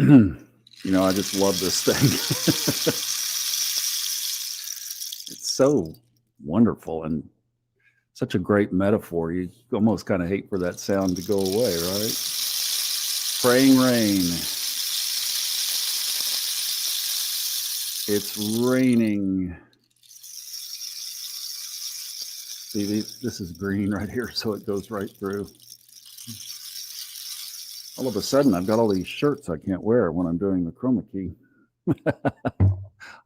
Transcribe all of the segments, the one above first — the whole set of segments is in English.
I just love this thing. It's so wonderful and such a great metaphor. You almost kind of hate for that sound to go away, right? Praying rain. It's raining. See, this is green right here, so it goes right through. All of a sudden, I've got all these shirts I can't wear when I'm doing the chroma key.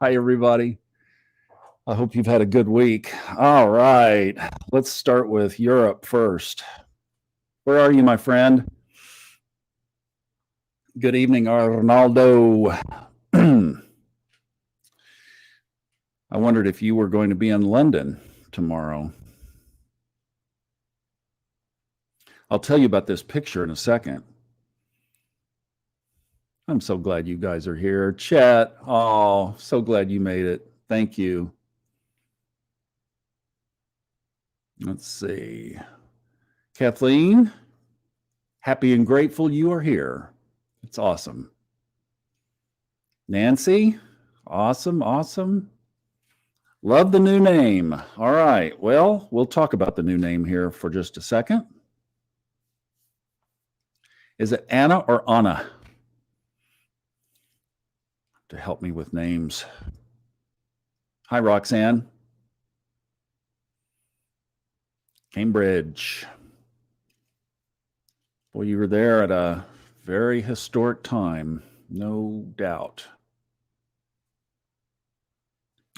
Hi, everybody. I hope you've had a good week. All right, let's start with Europe first. Where are you, my friend? Good evening, Arnaldo. I wondered if you were going to be in London tomorrow. I'll tell you about this picture in a second. I'm so glad you guys are here. Chat, oh, so glad you made it. Thank you. Let's see. Kathleen, happy and grateful you are here. It's awesome. Nancy, awesome. Love the new name. All right, well, we'll talk about the new name here for just a second. Is it Anna or Anna? To help me with names. Hi, Roxanne. Cambridge. Well, you were there at a very historic time, no doubt.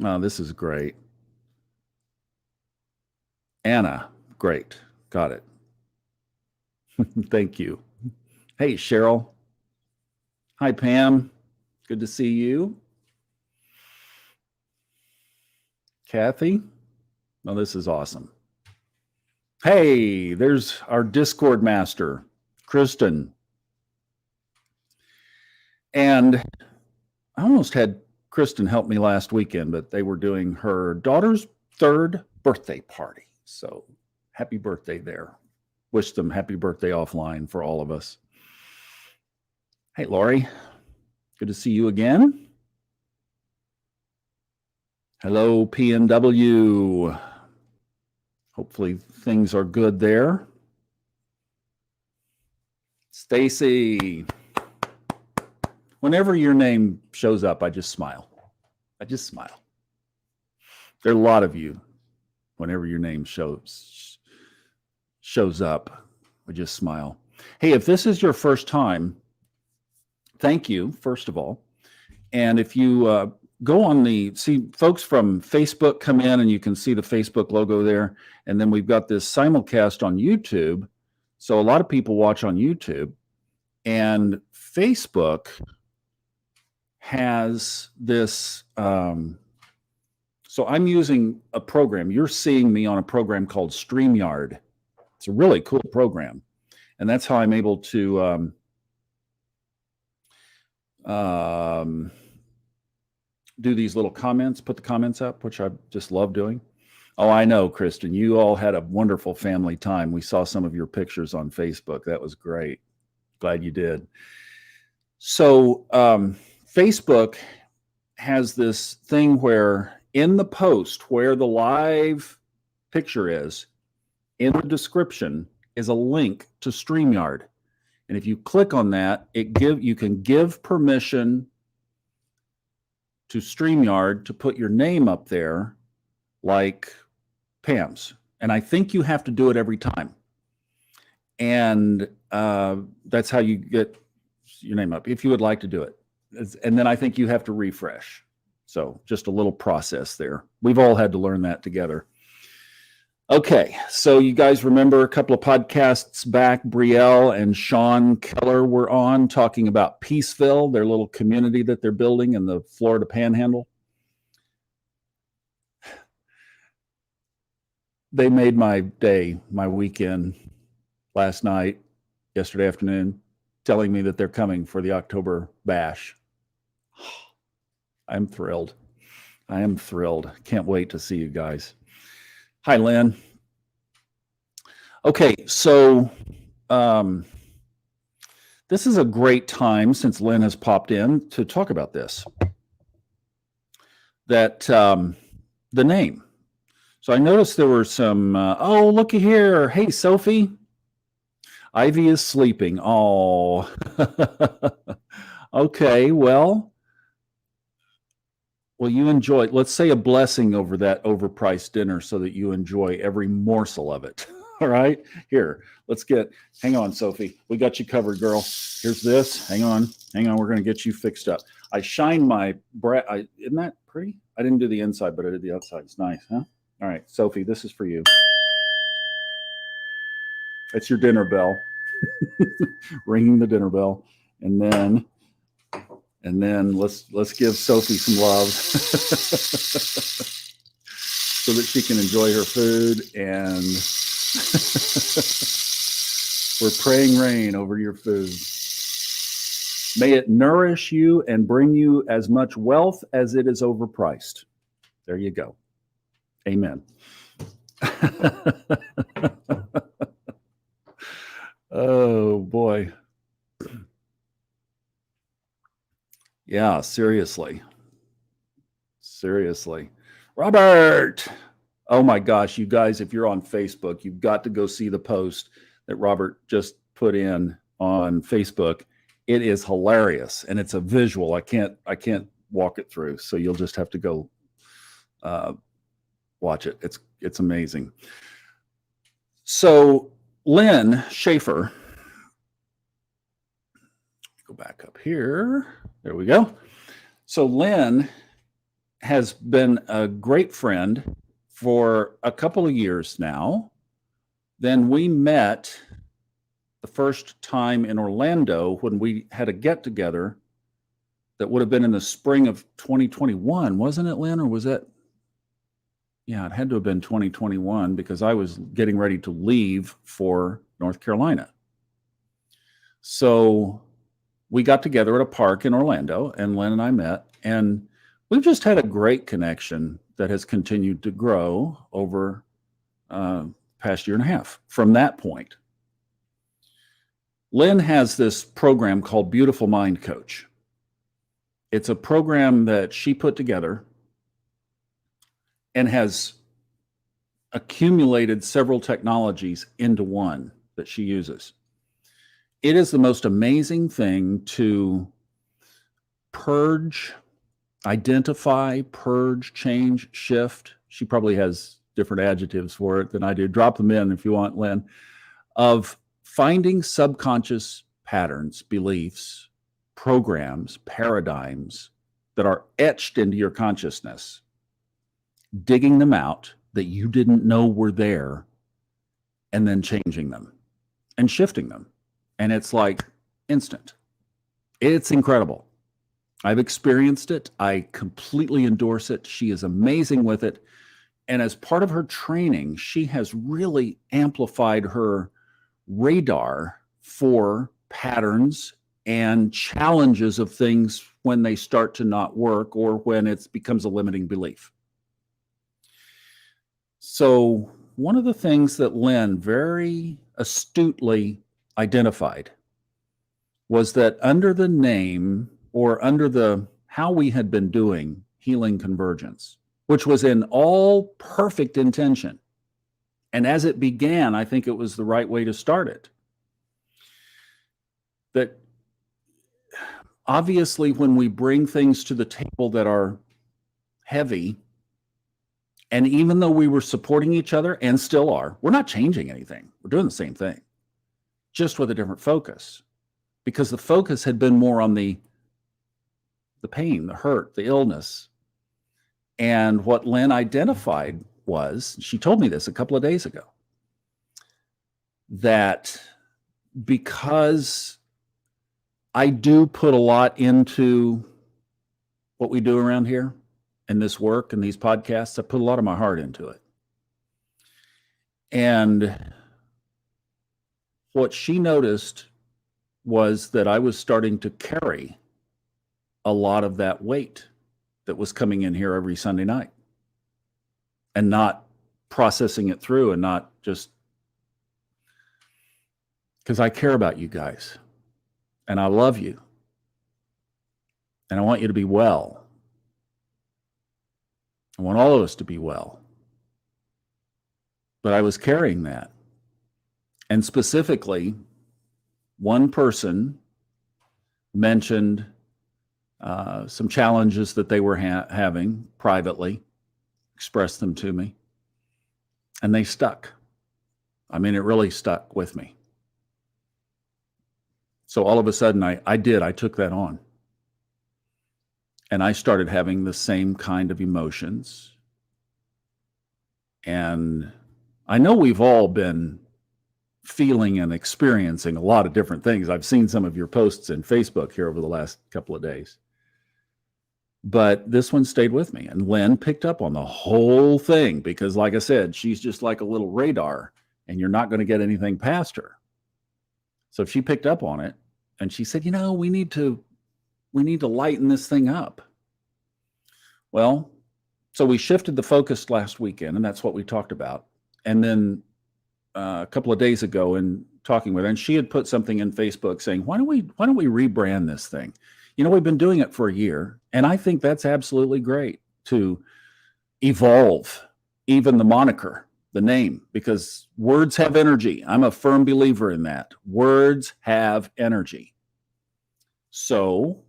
Oh, this is great. Anna, great. Got it. Thank you. Hey, Cheryl. Hi, Pam. Good to see you. Kathy. Oh, this is awesome. Hey, there's our Discord master, Kristen. And I almost had Kristen help me last weekend, but they were doing her daughter's 3rd birthday party. So happy birthday there. Wish them happy birthday offline for all of us. Hey, Lori. Good to see you again. Hello, PNW. Hopefully things are good there. Stacy. Whenever your name shows up, I just smile. There are a lot of you. Whenever your name shows up, I just smile. Hey, if this is your first time, thank you, first of all. And if you go on see folks from Facebook come in and you can see the Facebook logo there. And then we've got this simulcast on YouTube. So a lot of people watch on YouTube. And Facebook has this. So I'm using a program. You're seeing me on a program called StreamYard. It's a really cool program. And that's how I'm able to do these little comments, put the comments up, which I just love doing. Oh, I know, Kristen, you all had a wonderful family time. We saw some of your pictures on Facebook. That was great. Glad you did. So Facebook has this thing where in the post where the live picture is, in the description is a link to StreamYard. And if you click on that, you can give permission to StreamYard to put your name up there like Pam's. And I think you have to do it every time. And that's how you get your name up, if you would like to do it. And then I think you have to refresh. So just a little process there. We've all had to learn that together. Okay, so you guys remember a couple of podcasts back, Brielle and Sean Keller were on talking about Peaceville, their little community that they're building in the Florida Panhandle. They made my day, my weekend, last night, yesterday afternoon, telling me that they're coming for the October bash. I'm thrilled. I am thrilled. Can't wait to see you guys. Hi, Lynn. Okay, so this is a great time, since Lynn has popped in, to talk about this. That the name. So I noticed there were some, oh, looky here. Hey, Sophie. Ivy is sleeping. Oh, okay. Well, you enjoy it. Let's say a blessing over that overpriced dinner so that you enjoy every morsel of it. All right. Here, hang on, Sophie. We got you covered, girl. Here's this. Hang on. We're going to get you fixed up. I shine my bread. Isn't that pretty? I didn't do the inside, but I did the outside. It's nice, huh? All right, Sophie, this is for you. It's your dinner bell. Ringing the dinner bell. And then let's give Sophie some love so that she can enjoy her food. And we're praying rain over your food. May it nourish you and bring you as much wealth as it is overpriced. There you go. Amen. Oh boy. Yeah, seriously. Robert. Oh my gosh, you guys, if you're on Facebook, you've got to go see the post that Robert just put in on Facebook. It is hilarious, and it's a visual. I can't walk it through, so you'll just have to go watch it. It's amazing. So Lynn Schaefer, go back up here. There we go. So Lynn has been a great friend for a couple of years now. Then we met the first time in Orlando when we had a get together that would have been in the spring of 2021, wasn't it, Lynn? Or was that? Yeah, it had to have been 2021 because I was getting ready to leave for North Carolina. So we got together at a park in Orlando, and Lynn and I met, and we've just had a great connection that has continued to grow over past year and a half from that point. Lynn has this program called Beautiful Mind Coach. It's a program that she put together and has accumulated several technologies into one that she uses. It is the most amazing thing to identify, change, shift. She probably has different adjectives for it than I do. Drop them in if you want, Lynn. Of finding subconscious patterns, beliefs, programs, paradigms that are etched into your consciousness, digging them out that you didn't know were there, and then changing them and shifting them. And it's like instant. It's incredible. I've experienced it. I completely endorse it. She is amazing with it. And as part of her training, she has really amplified her radar for patterns and challenges of things when they start to not work or when it becomes a limiting belief. So one of the things that Lynn very astutely identified was that under the name or under the how we had been doing Healing Convergence, which was in all perfect intention. And as it began, I think it was the right way to start it. That obviously when we bring things to the table that are heavy, and even though we were supporting each other and still are, we're not changing anything. We're doing the same thing, just with a different focus, because the focus had been more on the pain, the hurt, the illness. And what Lynn identified was, she told me this a couple of days ago, that because I do put a lot into what we do around here and this work and these podcasts, I put a lot of my heart into it. And what she noticed was that I was starting to carry a lot of that weight that was coming in here every Sunday night and not processing it through, and not just because I care about you guys. and I love you, and I want you to be well. I want all of us to be well. But I was carrying that. And specifically, one person mentioned some challenges that they were having privately, expressed them to me, and they stuck. I mean, it really stuck with me. So all of a sudden, I took that on. And I started having the same kind of emotions. And I know we've all been feeling and experiencing a lot of different things. I've seen some of your posts in Facebook here over the last couple of days. But this one stayed with me. And Lynn picked up on the whole thing because, like I said, she's just like a little radar and you're not going to get anything past her. So she picked up on it and she said, we need to lighten this thing up. Well, so we shifted the focus last weekend, and that's what we talked about. And then a couple of days ago, in talking with her, and she had put something in Facebook saying, "Why don't we rebrand this thing? We've been doing it for a year, and I think that's absolutely great to evolve even the moniker, the name, because words have energy. I'm a firm believer in that. Words have energy." So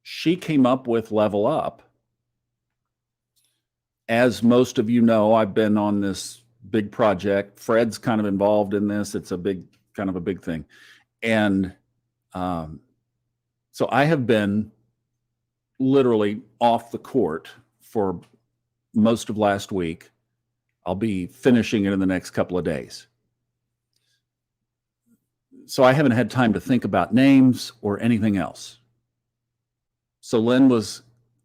she came up with Level Up. As most of you know, I've been on this big project. Fred's kind of involved in this. It's a big thing. And so I have been literally off the court for most of last week. I'll be finishing it in the next couple of days. So I haven't had time to think about names or anything else. So Lynn was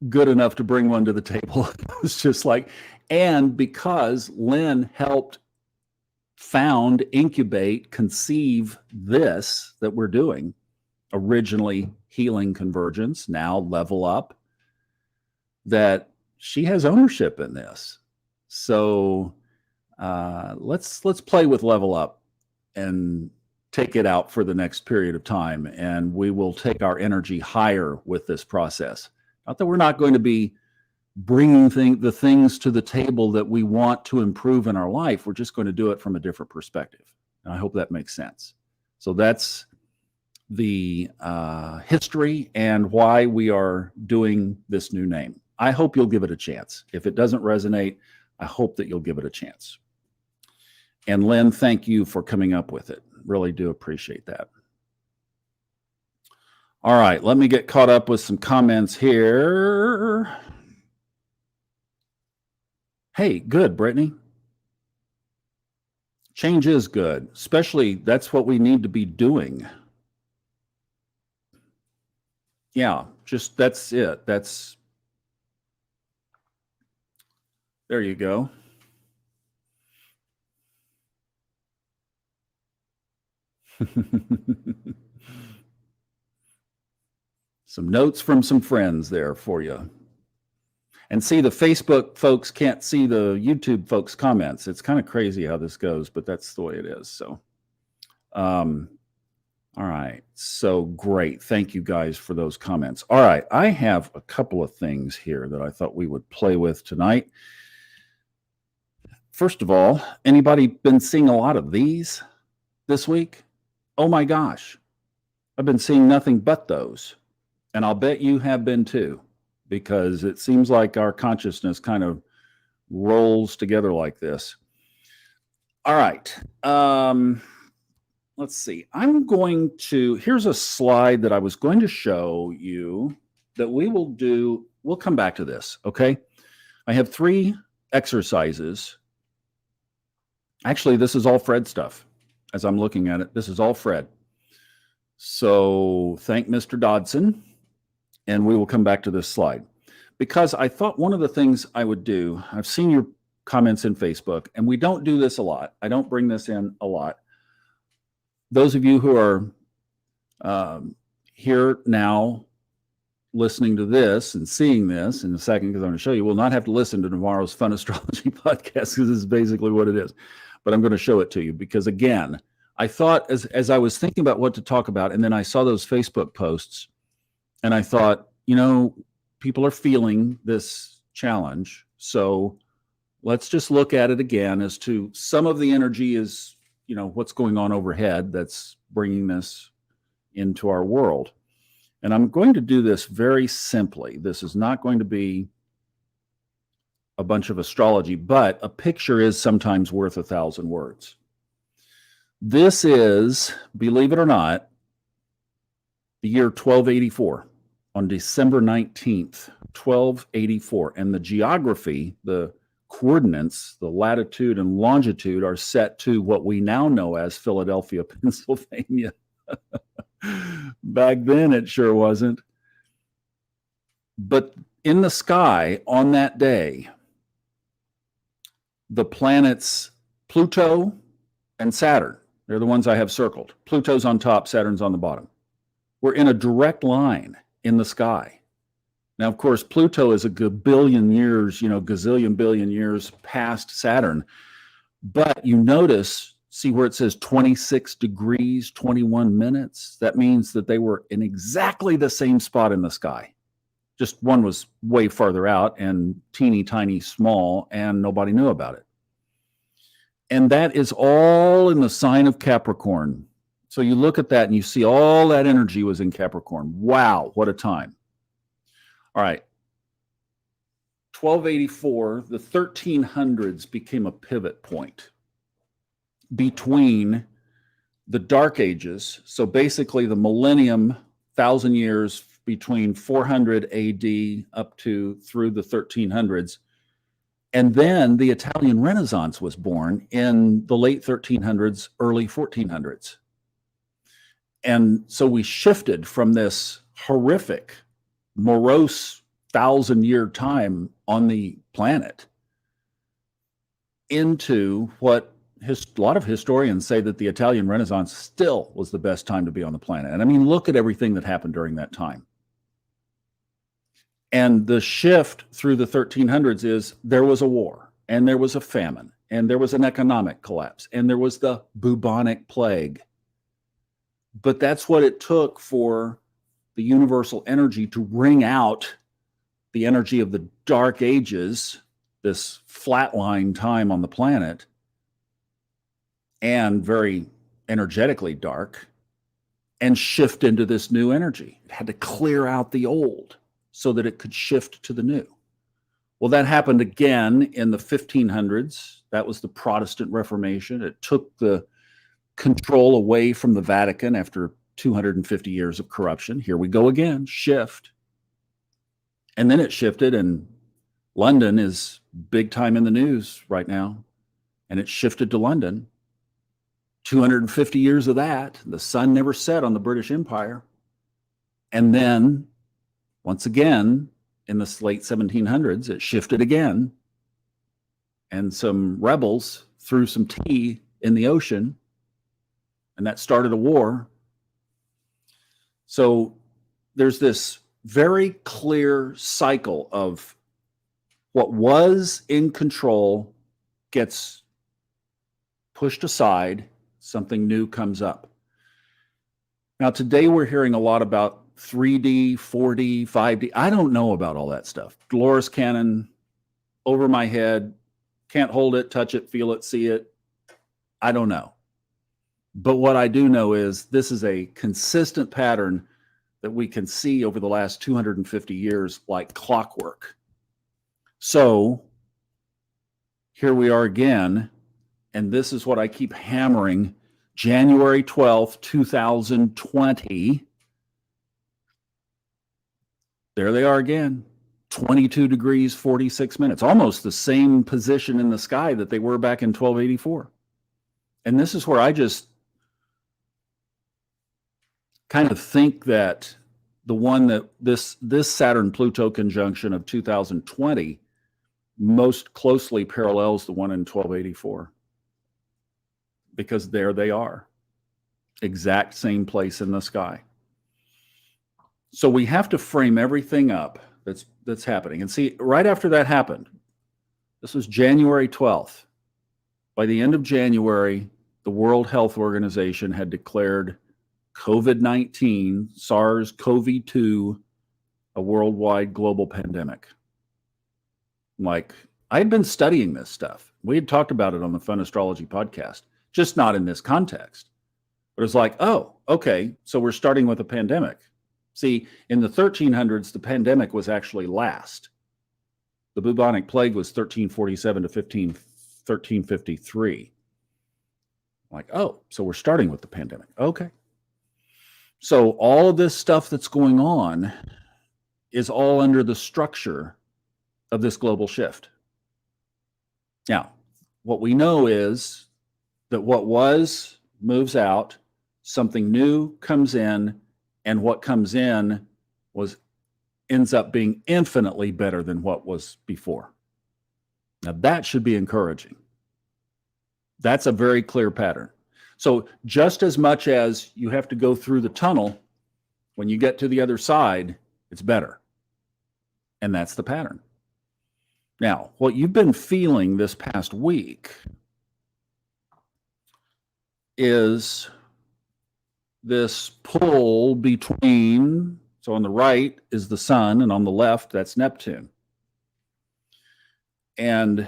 good enough to bring one to the table. It was just like, and because Lynn helped found, incubate, conceive this that we're doing, originally Healing Convergence, now Level Up, that she has ownership in this. So let's play with Level Up and take it out for the next period of time, and we will take our energy higher with this process. Not that we're not going to be bringing the things to the table that we want to improve in our life. We're just going to do it from a different perspective. And I hope that makes sense. So that's the history and why we are doing this new name. I hope you'll give it a chance. If it doesn't resonate, I hope that you'll give it a chance. And Lynn, thank you for coming up with it. Really do appreciate that. All right, let me get caught up with some comments here. Hey, good, Brittany. Change is good, especially that's what we need to be doing. Yeah, just that's it. There you go. Some notes from some friends there for you. And see, the Facebook folks can't see the YouTube folks' comments. It's kind of crazy how this goes, but that's the way it is. So, all right. So great. Thank you guys for those comments. All right. I have a couple of things here that I thought we would play with tonight. First of all, anybody been seeing a lot of these this week? Oh my gosh. I've been seeing nothing but those. And I'll bet you have been too, because it seems like our consciousness kind of rolls together like this. All right. Let's see. Here's a slide that I was going to show you that we will do. We'll come back to this. Okay. I have 3 exercises. Actually, this is all Fred stuff. As I'm looking at it, this is all Fred. So thank Mr. Dodson. And we will come back to this slide because I thought one of the things I would do, I've seen your comments in Facebook, and we don't do this a lot. I don't bring this in a lot. Those of you who are here now listening to this and seeing this in a second, because I'm going to show you, will not have to listen to tomorrow's Fun Astrology podcast because this is basically what it is. But I'm going to show it to you because, again, I thought as I was thinking about what to talk about, and then I saw those Facebook posts, and I thought, people are feeling this challenge. So let's just look at it again as to some of the energy is, what's going on overhead that's bringing this into our world. And I'm going to do this very simply. This is not going to be a bunch of astrology, but a picture is sometimes worth 1,000 words. This is, believe it or not, the year 1284 on December 19th, 1284. And the geography, the coordinates, the latitude and longitude are set to what we now know as Philadelphia, Pennsylvania. Back then, it sure wasn't. But in the sky on that day, the planets Pluto and Saturn, they're the ones I have circled. Pluto's on top, Saturn's on the bottom. We're in a direct line in the sky. Now, of course, Pluto is a gabillion years, gazillion billion years past Saturn. But you notice, see where it says 26 degrees, 21 minutes? That means that they were in exactly the same spot in the sky. Just one was way farther out and teeny tiny small, and nobody knew about it. And that is all in the sign of Capricorn. So you look at that and you see all that energy was in Capricorn. Wow, what a time. All right. 1284, the 1300s became a pivot point between the Dark Ages. So basically the millennium, 1,000 years between 400 AD up to through the 1300s. And then the Italian Renaissance was born in the late 1300s, early 1400s. And so we shifted from this horrific, morose 1,000-year time on the planet into what a lot of historians say that the Italian Renaissance still was the best time to be on the planet. And I mean, look at everything that happened during that time. And the shift through the 1300s is there was a war, and there was a famine, and there was an economic collapse, and there was the bubonic plague. But that's what it took for the universal energy to wring out the energy of the Dark Ages, this flatline time on the planet, and very energetically dark, and shift into this new energy. It had to clear out the old so that it could shift to the new. Well, that happened again in the 1500s. That was the Protestant Reformation. It took the control away from the Vatican after 250 years of corruption. Here we go again, shift. And then it shifted, and London is big time in the news right now. And it shifted to London. 250 years of that. The sun never set on the British Empire. And then, once again, in the late 1700s, it shifted again. And some rebels threw some tea in the ocean, and that started a war. So there's this very clear cycle of what was in control gets pushed aside, something new comes up. Now, today we're hearing a lot about 3D, 4D, 5D. I don't know about all that stuff. Dolores Cannon, over my head, can't hold it, touch it, feel it, see it. I don't know. But what I do know is this is a consistent pattern that we can see over the last 250 years like clockwork. So here we are again, and this is what I keep hammering. January 12th, 2020. There they are again, 22 degrees, 46 minutes, almost the same position in the sky that they were back in 1284. And this is where I just kind of think that the one that this Saturn-Pluto conjunction of 2020 most closely parallels the one in 1284. Because there they are, exact same place in the sky. So we have to frame everything up that's happening. And see, right after that happened, this was January 12th. By the end of January, the World Health Organization had declared COVID-19, SARS-CoV-2, a worldwide global pandemic. Like, I had been studying this stuff. We had talked about it on the Fun Astrology podcast, just not in this context. But it's like, oh, okay, so we're starting with a pandemic. See, in the 1300s, the pandemic was actually last. The bubonic plague was 1347 to 1353. Like, oh, so we're starting with the pandemic. Okay. So all of this stuff that's going on is all under the structure of this global shift. Now, what we know is that what was moves out, something new comes in, and what comes in ends up being infinitely better than what was before. Now, that should be encouraging. That's a very clear pattern. So just as much as you have to go through the tunnel, when you get to the other side, it's better. And that's the pattern. Now, what you've been feeling this past week is this pull between, so on the right is the sun, and on the left, that's Neptune. And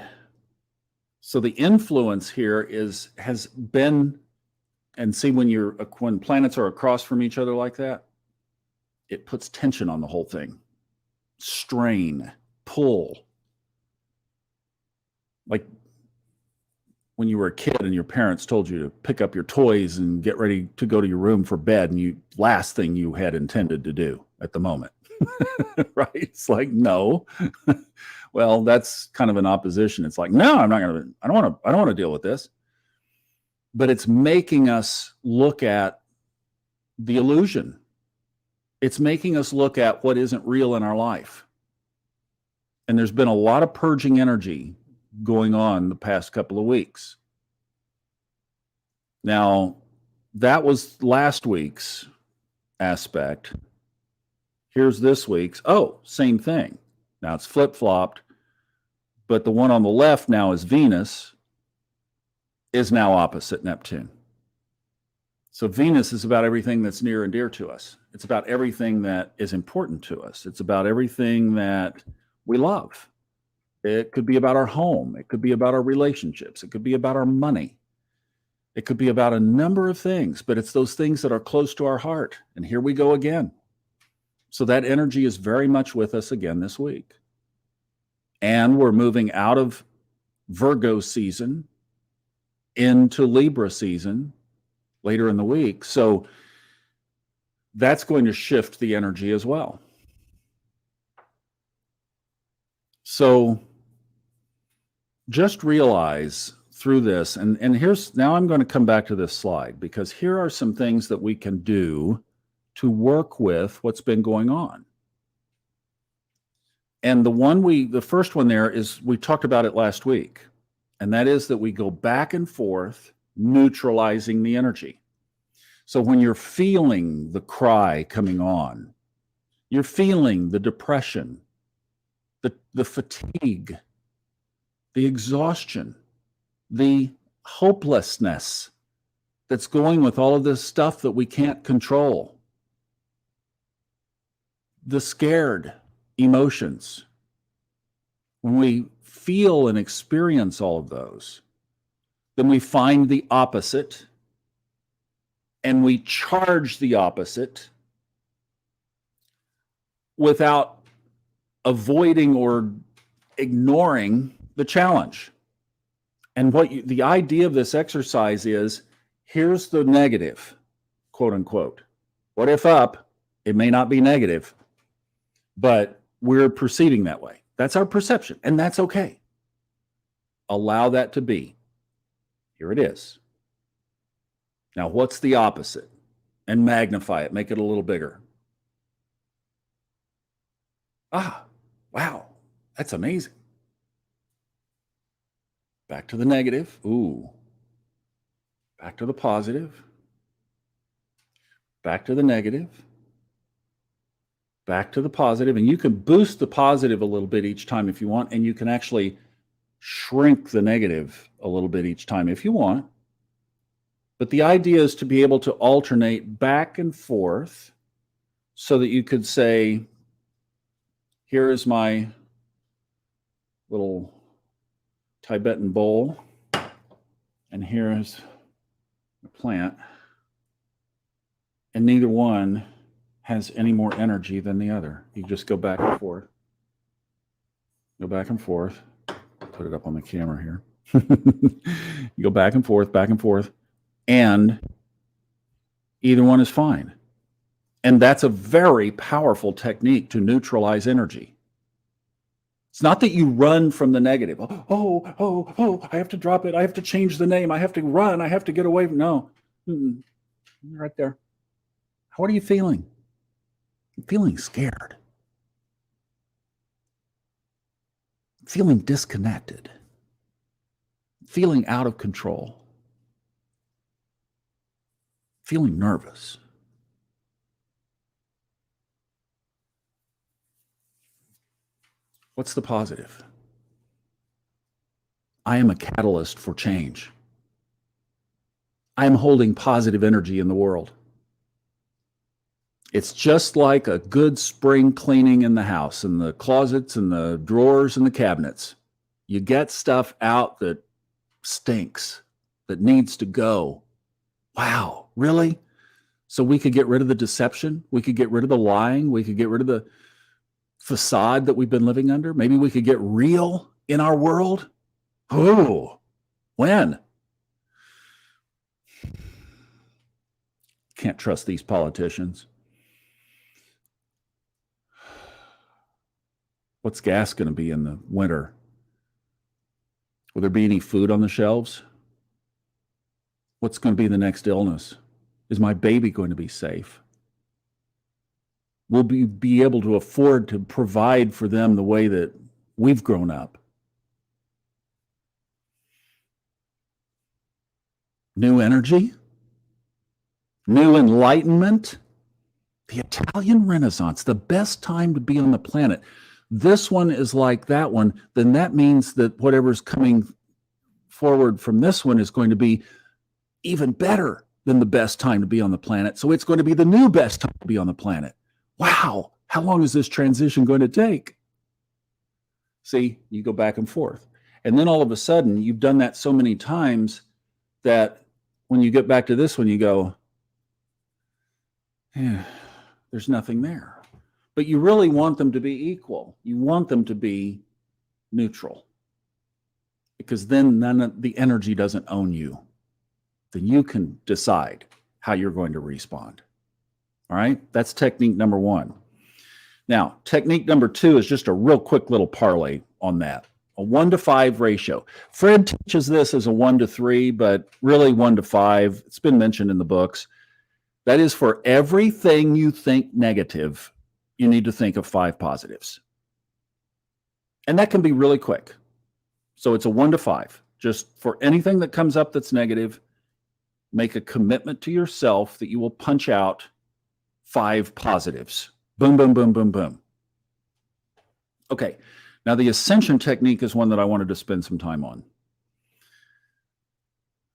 so the influence here has been, and see, when planets are across from each other like that, it puts tension on the whole thing. Strain, pull. Like when you were a kid and your parents told you to pick up your toys and get ready to go to your room for bed, and last thing you had intended to do at the moment, right? It's like, no. Well, that's kind of an opposition. It's like, no, I don't want to deal with this. But it's making us look at the illusion. It's making us look at what isn't real in our life. And there's been a lot of purging energy going on the past couple of weeks. Now, that was last week's aspect. Here's this week's. Oh, same thing. Now it's flip-flopped, but the one on the left now is Venus, is now opposite Neptune. So Venus is about everything that's near and dear to us. It's about everything that is important to us. It's about everything that we love. It could be about our home. It could be about our relationships. It could be about our money. It could be about a number of things, but it's those things that are close to our heart. And here we go again. So that energy is very much with us again this week. And we're moving out of Virgo season into Libra season later in the week. So that's going to shift the energy as well. So just realize through this, and now I'm going to come back to this slide, because here are some things that we can do to work with what's been going on. And the first one there is, we talked about it last week, and that is that we go back and forth, neutralizing the energy. So when you're feeling the cry coming on, you're feeling the depression, the fatigue, the exhaustion, the hopelessness that's going with all of this stuff that we can't control, the scared emotions. When we feel and experience all of those, then we find the opposite, and we charge the opposite without avoiding or ignoring the challenge. And the idea of this exercise is, here's the negative, quote unquote. What if up? It may not be negative, but we're perceiving that way. That's our perception, and that's okay. Allow that to be. Here it is. Now, what's the opposite? And magnify it, make it a little bigger. Ah, wow, that's amazing. Back to the negative. Ooh. Back to the positive. Back to the negative. Back to the positive. And you can boost the positive a little bit each time if you want, and you can actually shrink the negative a little bit each time if you want. But the idea is to be able to alternate back and forth so that you could say, here is my little Tibetan bowl, and here is a plant, and neither one has any more energy than the other. You just go back and forth. Go back and forth. Put it up on the camera here. You go back and forth, and either one is fine. And that's a very powerful technique to neutralize energy. It's not that you run from the negative. Oh, I have to drop it. I have to change the name. I have to run. I have to get away. No, you're right there. What are you feeling? I'm feeling scared. Feeling disconnected. Feeling out of control. Feeling nervous. What's the positive? I am a catalyst for change. I am holding positive energy in the world. It's just like a good spring cleaning in the house, in the closets and the drawers and the cabinets. You get stuff out that stinks, that needs to go. Wow, really? So we could get rid of the deception. We could get rid of the lying. We could get rid of the facade that we've been living under. Maybe we could get real in our world. Oh, when? Can't trust these politicians. What's gas going to be in the winter? Will there be any food on the shelves? What's going to be the next illness? Is my baby going to be safe? Will we be able to afford to provide for them the way that we've grown up? New energy? New enlightenment? The Italian Renaissance, the best time to be on the planet. This one is like that one, then that means that whatever's coming forward from this one is going to be even better than the best time to be on the planet. So it's going to be the new best time to be on the planet. Wow, how long is this transition going to take? See, you go back and forth. And then all of a sudden, you've done that so many times that when you get back to this one, you go, yeah, there's nothing there. But you really want them to be equal. You want them to be neutral. Because then none of the energy doesn't own you. Then you can decide how you're going to respond. All right, that's technique number one. Now, technique number two is just a real quick little parlay on that. A 1-to-5 ratio. Fred teaches this as a 1-to-3, but really 1-to-5. It's been mentioned in the books. That is, for everything you think negative, you need to think of 5 positives. And that can be really quick. So it's a 1-to-5. Just for anything that comes up that's negative, make a commitment to yourself that you will punch out 5 positives. Boom, boom, boom, boom, boom. Okay, now the ascension technique is one that I wanted to spend some time on.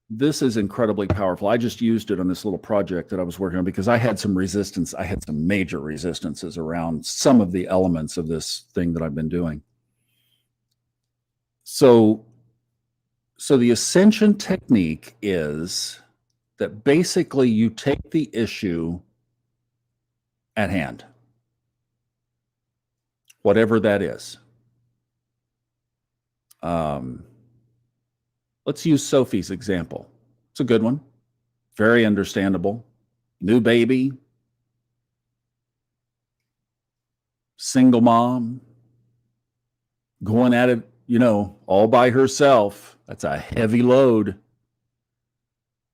This is incredibly powerful. I just used it on this little project that I was working on because I had some resistance. I had some major resistances around some of the elements of this thing that I've been doing. So the ascension technique is that basically you take the issue at hand, whatever that is. Let's use Sophie's example. It's a good one, very understandable. New baby, single mom, going at it, all by herself. That's a heavy load.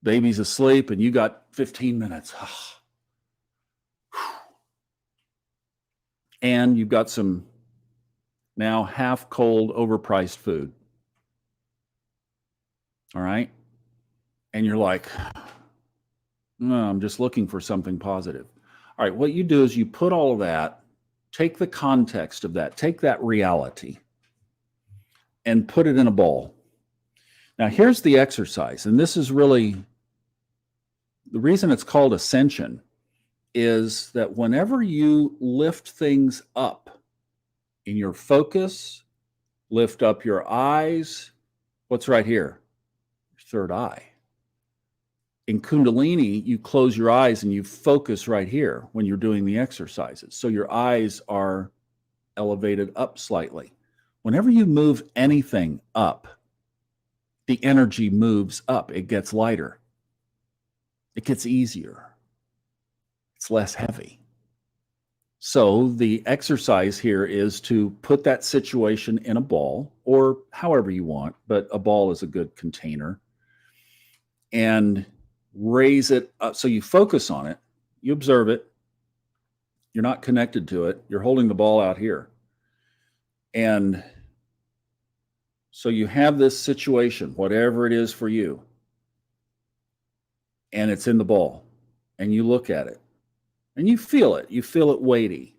Baby's asleep and you got 15 minutes. And you've got some now half cold, overpriced food. All right. And you're like, no, I'm just looking for something positive. All right. What you do is you put all of that, take the context of that, take that reality and put it in a bowl. Now, here's the exercise. And this is really The reason it's called ascension is that whenever you lift things up in your focus, lift up your eyes, what's right here? Your third eye. In Kundalini, you close your eyes and you focus right here when you're doing the exercises. So your eyes are elevated up slightly. Whenever you move anything up, the energy moves up. It gets lighter. It gets easier. It's less heavy. So the exercise here is to put that situation in a ball, or however you want, but a ball is a good container, and raise it up. So you focus on it, you observe it, you're not connected to it, you're holding the ball out here. And so you have this situation, whatever it is for you, and it's in the ball, and you look at it, and you feel it weighty.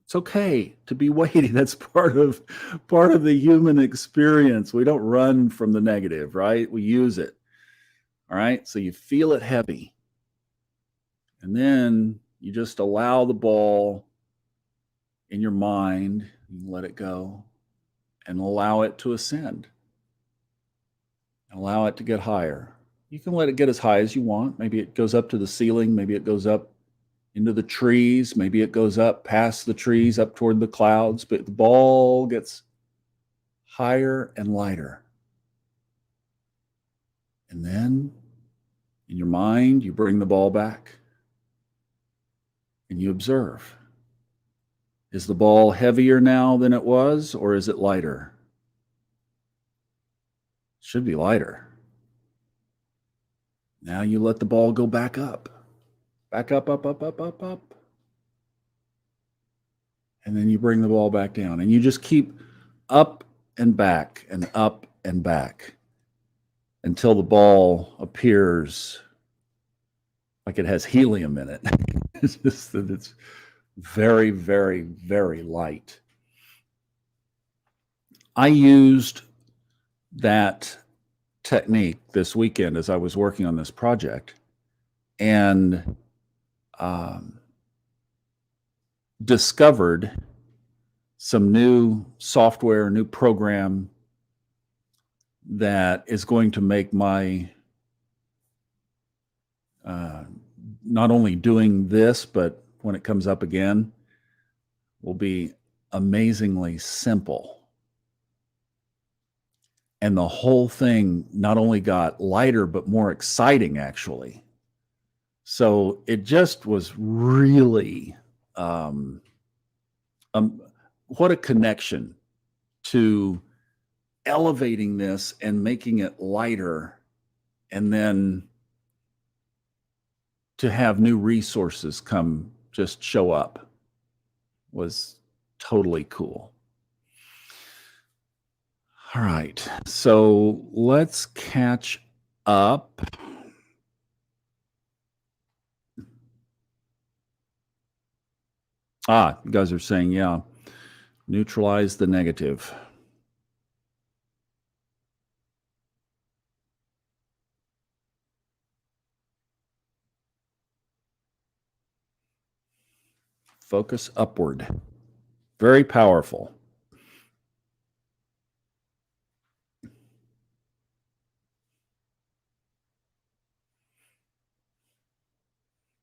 It's okay to be weighty. That's part of the human experience. We don't run from the negative, right? We use it. All right, so you feel it heavy. And then you just allow the ball in your mind, you let it go, and allow it to ascend. Allow it to get higher. You can let it get as high as you want. Maybe it goes up to the ceiling. Maybe it goes up into the trees. Maybe it goes up past the trees, up toward the clouds. But the ball gets higher and lighter. And then in your mind, you bring the ball back and you observe. Is the ball heavier now than it was, or is it lighter? It should be lighter. Now you let the ball go back up. Back up, up, up, up, up, up. And then you bring the ball back down. And you just keep up and back and up and back until the ball appears like it has helium in it. It's just that it's very, very, very light. I used that technique this weekend as I was working on this project, and discovered some new software, new program that is going to make my not only doing this, but when it comes up again, will be amazingly simple. And the whole thing not only got lighter, but more exciting, actually. So it just was really, what a connection to elevating this and making it lighter, and then to have new resources just show up was totally cool. All right, so let's catch up. You guys are saying, yeah, neutralize the negative. Focus upward. Very powerful.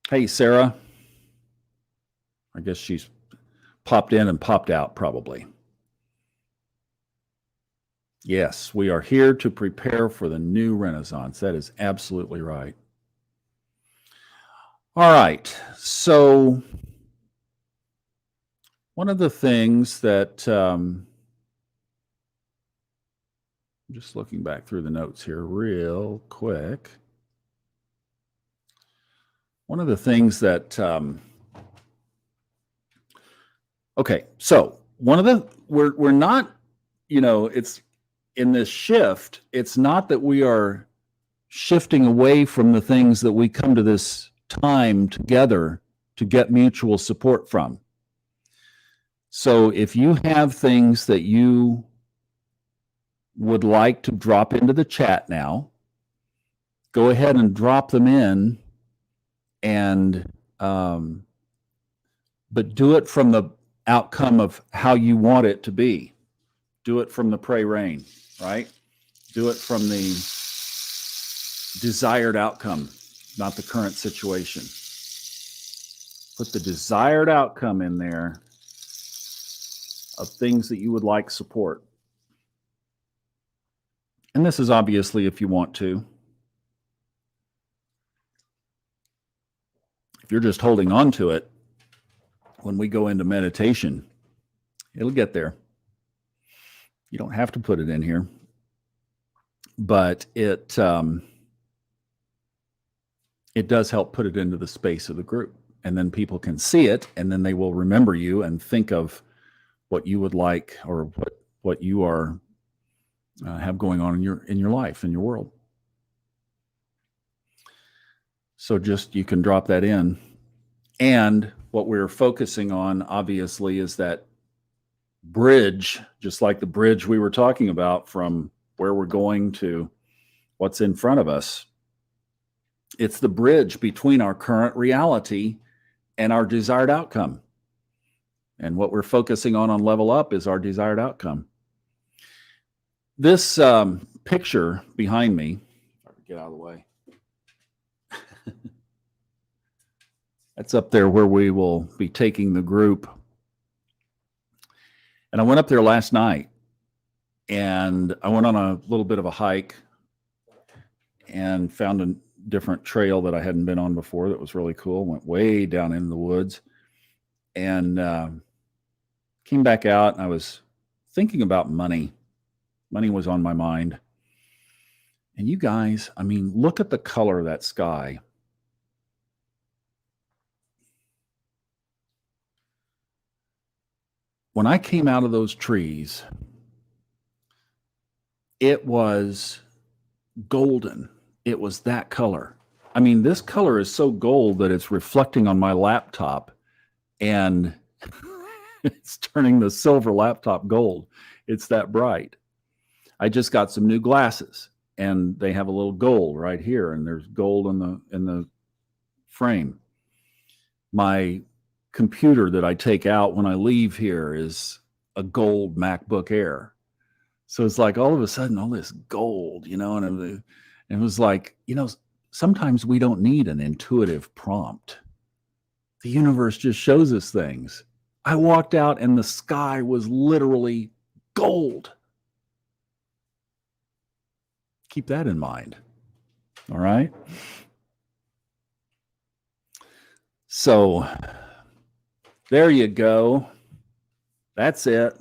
Hey, Sarah. I guess she's popped in and popped out, probably. Yes, we are here to prepare for the new Renaissance. That is absolutely right. All right. So one of the things that, I'm just looking back through the notes here real quick. One of the things that, okay, so we're not, it's in this shift, it's not that we are shifting away from the things that we come to this time together to get mutual support from. So if you have things that you would like to drop into the chat now, go ahead and drop them in and but do it from the outcome of how you want it to be. Do it from the pray rain, right? Do it from the desired outcome, not the current situation. Put the desired outcome in there of things that you would like support. And this is obviously if you want to. If you're just holding on to it, when we go into meditation, it'll get there. You don't have to put it in here, but it does help put it into the space of the group, and then people can see it, and then they will remember you and think of what you would like, or what you are have going on in your life, in your world. So just, you can drop that in. And what we're focusing on, obviously, is that bridge, just like the bridge we were talking about from where we're going to what's in front of us. It's the bridge between our current reality and our desired outcome. And what we're focusing on Level Up is our desired outcome. This picture behind me, if I can get out of the way, that's up there where we will be taking the group. And I went up there last night, and I went on a little bit of a hike and found a different trail that I hadn't been on before that was really cool. Went way down into the woods, and came back out, and I was thinking about money. Money was on my mind. And you guys, I mean, look at the color of that sky. When I came out of those trees, it was golden. It was that color. I mean, this color is so gold that it's reflecting on my laptop, and it's turning the silver laptop gold. It's that bright. I just got some new glasses, and they have a little gold right here, and there's gold in the frame. My computer that I take out when I leave here is a gold MacBook Air. So it's like all of a sudden all this gold, and it was like, sometimes we don't need an intuitive prompt. The universe just shows us things. I walked out and the sky was literally gold. Keep that in mind. All right. So there you go. That's it.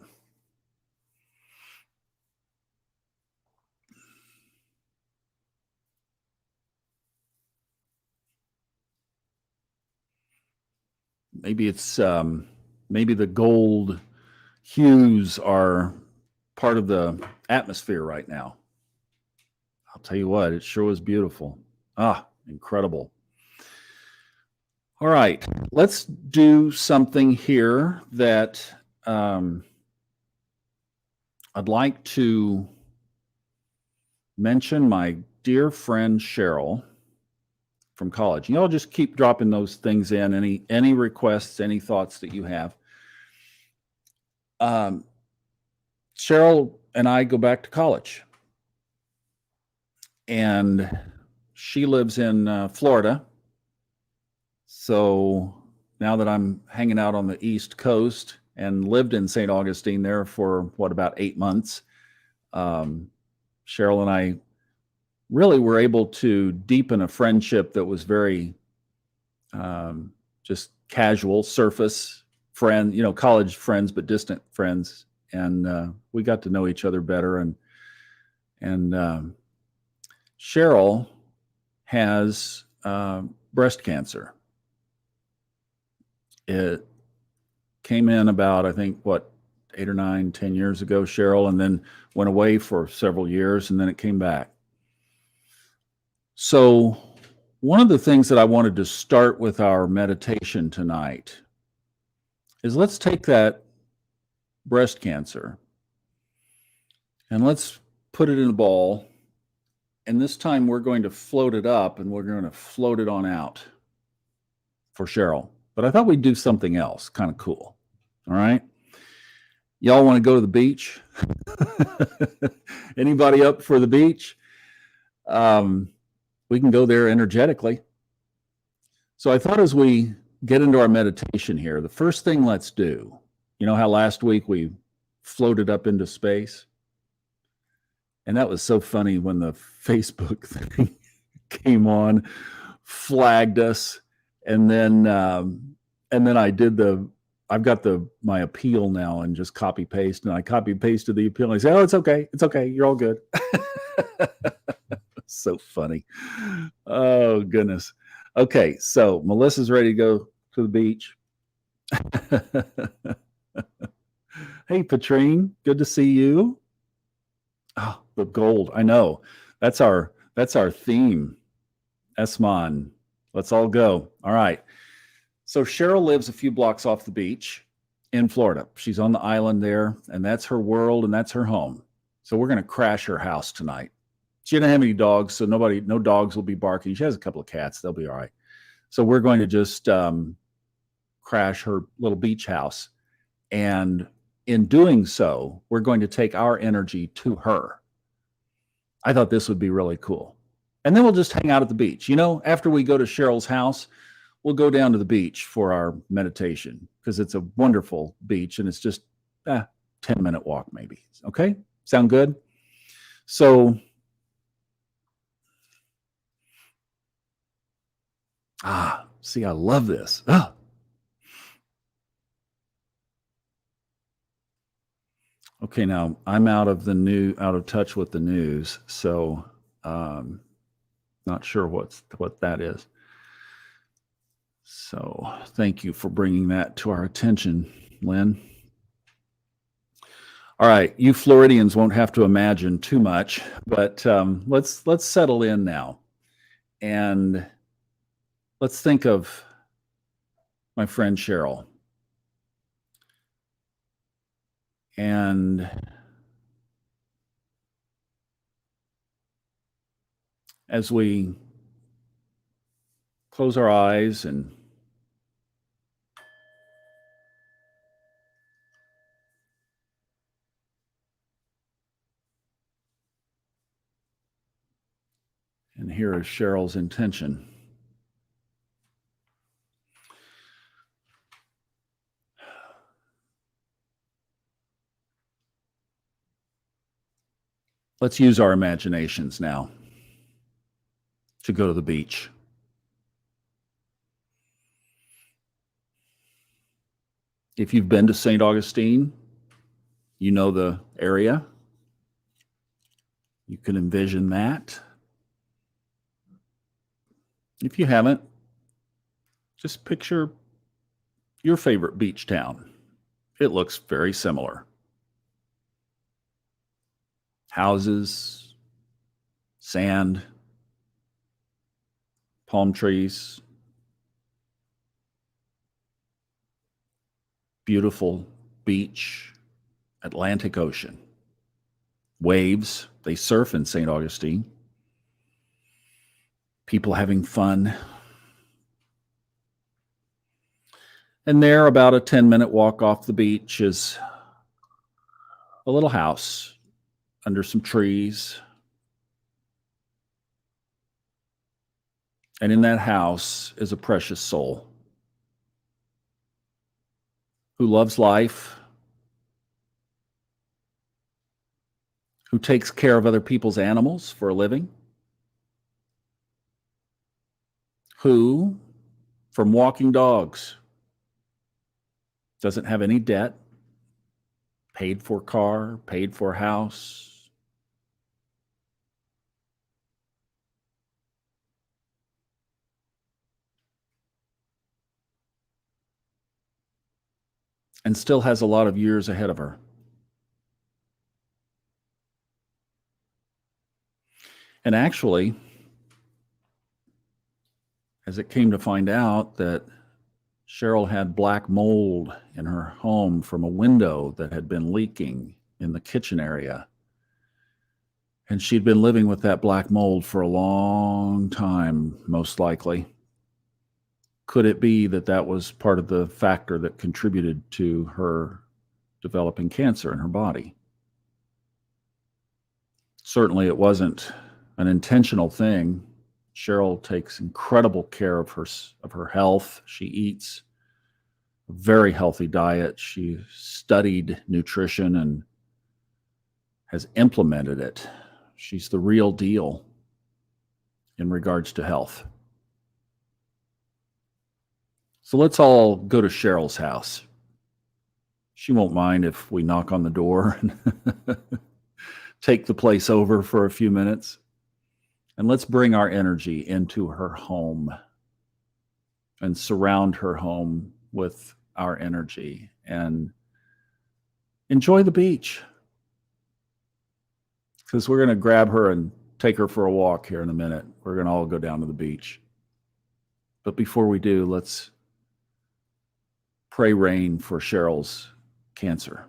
Maybe it's maybe the gold hues are part of the atmosphere right now. I'll tell you what, it sure was beautiful. Incredible. All right, let's do something here that I'd like to mention my dear friend Cheryl from college. Y'all just keep dropping those things in, any requests, any thoughts that you have. Cheryl and I go back to college, and she lives in Florida. So now that I'm hanging out on the East Coast and lived in St. Augustine there for about 8 months, Cheryl and I really were able to deepen a friendship that was very just casual, surface friend, college friends, but distant friends. And we got to know each other better. And Cheryl has breast cancer. It came in about, I think, 8 or 9, 10 years ago, Cheryl, and then went away for several years, and then it came back. So one of the things that I wanted to start with our meditation tonight is, let's take that breast cancer and let's put it in a ball. And this time we're going to float it up, and we're going to float it on out. for Cheryl, but I thought we'd do something else kind of cool. All right. Y'all want to go to the beach? Anybody up for the beach? We can go there energetically. So I thought as we get into our meditation here, the first thing let's do, you know how last week we floated up into space? And that was so funny when the Facebook thing came on, flagged us, and then I've got my appeal now and just copy paste, and I copy pasted the appeal and I say, oh, it's okay, you're all good. So funny. Oh goodness. Okay, so Melissa's ready to go to the beach. Hey, Patrine, good to see you. Oh, the gold. I know. That's our theme. Esmon. Let's all go. All right. So Cheryl lives a few blocks off the beach in Florida. She's on the island there, and that's her world and that's her home. So we're going to crash her house tonight. She didn't have any dogs, so no dogs will be barking. She has a couple of cats. They'll be all right. So we're going to just crash her little beach house. And in doing so, we're going to take our energy to her. I thought this would be really cool. And then we'll just hang out at the beach. You know, after we go to Cheryl's house, we'll go down to the beach for our meditation because it's a wonderful beach and it's just a 10-minute walk maybe. Okay? Sound good? So, see, I love this. Okay, now I'm out of touch with the news, so not sure what that is. So thank you for bringing that to our attention, Lynn. All right, you Floridians won't have to imagine too much, but let's settle in now, and let's think of my friend Cheryl. And as we close our eyes and here is Cheryl's intention. Let's use our imaginations now to go to the beach. If you've been to St. Augustine, you know the area. You can envision that. If you haven't, just picture your favorite beach town. It looks very similar. Houses, sand, palm trees, beautiful beach, Atlantic Ocean, waves. They surf in St. Augustine. People having fun. And there, about a 10-minute walk off the beach, is a little house under some trees. And in that house is a precious soul who loves life, who takes care of other people's animals for a living, who, from walking dogs, doesn't have any debt, paid for car, paid for house, and still has a lot of years ahead of her. And actually, as it came to find out that Cheryl had black mold in her home from a window that had been leaking in the kitchen area. And she'd been living with that black mold for a long time, most likely. Could it be that that was part of the factor that contributed to her developing cancer in her body? Certainly, it wasn't an intentional thing. Cheryl takes incredible care of her health. She eats a very healthy diet. She studied nutrition and has implemented it. She's the real deal in regards to health. So let's all go to Cheryl's house. She won't mind if we knock on the door and take the place over for a few minutes. And let's bring our energy into her home and surround her home with our energy and enjoy the beach. Because we're going to grab her and take her for a walk here in a minute. We're going to all go down to the beach. But before we do, let's pray rain for Cheryl's cancer.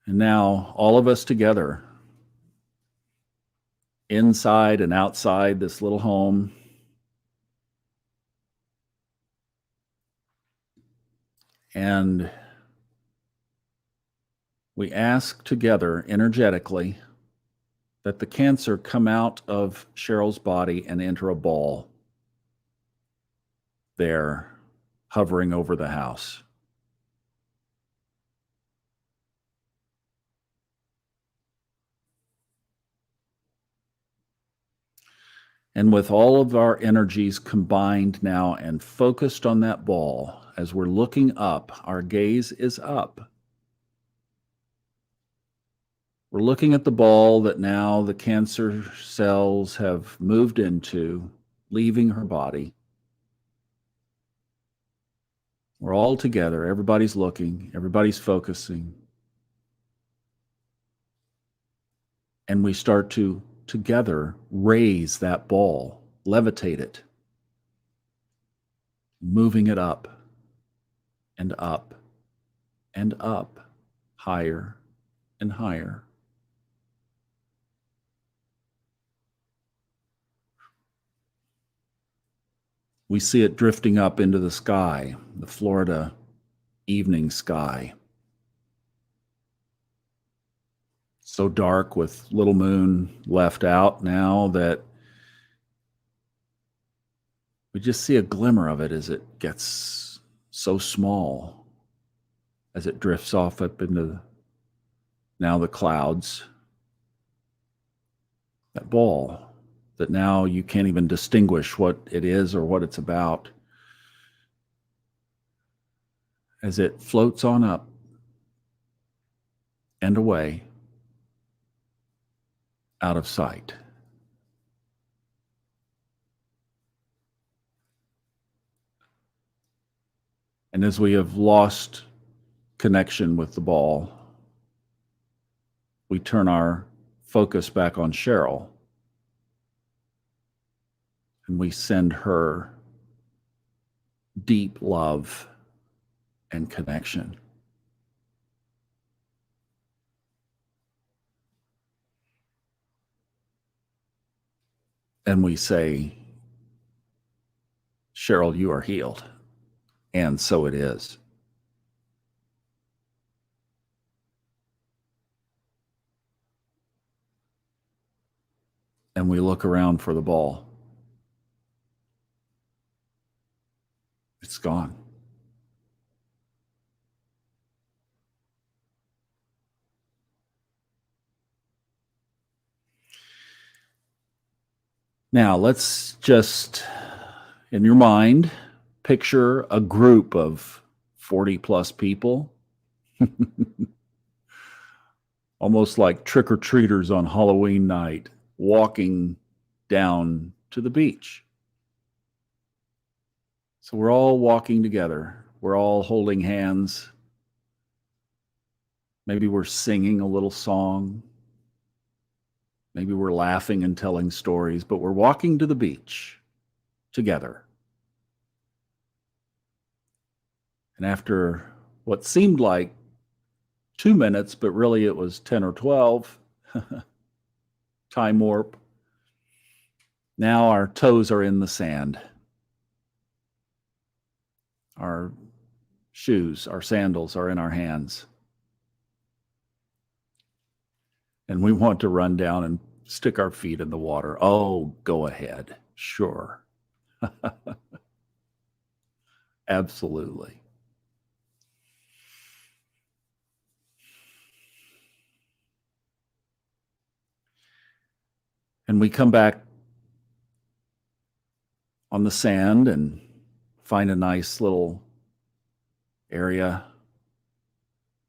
And now, all of us together, inside and outside this little home, and we ask together energetically that the cancer come out of Cheryl's body and enter a ball there, hovering over the house. And with all of our energies combined now and focused on that ball, as we're looking up, our gaze is up. We're looking at the ball that now the cancer cells have moved into, leaving her body. We're all together. Everybody's looking. Everybody's focusing. And we start to together raise that ball, levitate it, moving it up and up and up, higher and higher. We see it drifting up into the sky, the Florida evening sky. So dark with little moon left out now that we just see a glimmer of it as it gets so small, as it drifts off up into now the clouds. That ball that now you can't even distinguish what it is or what it's about, as it floats on up and away, out of sight. And as we have lost connection with the ball, we turn our focus back on Cheryl and we send her deep love and connection. And we say, Cheryl, you are healed. And so it is. And we look around for the ball. It's gone. Now, let's just, in your mind, picture a group of 40 plus people, almost like trick-or-treaters on Halloween night, walking down to the beach. So we're all walking together. We're all holding hands. Maybe we're singing a little song. Maybe we're laughing and telling stories, but we're walking to the beach together. And after what seemed like 2 minutes, but really it was 10 or 12, Time warp. Now our toes are in the sand. Our shoes, our sandals are in our hands. And we want to run down and stick our feet in the water. Oh, go ahead. Sure. Absolutely. And we come back on the sand and find a nice little area.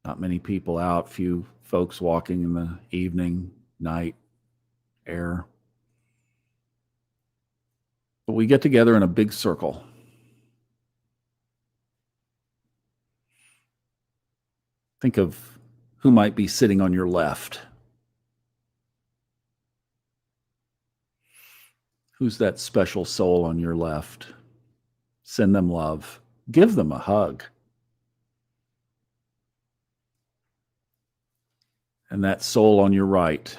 Not many people out, few folks walking in the evening, night air. But we get together in a big circle. Think of who might be sitting on your left. Who's that special soul on your left? Send them love. Give them a hug. And that soul on your right,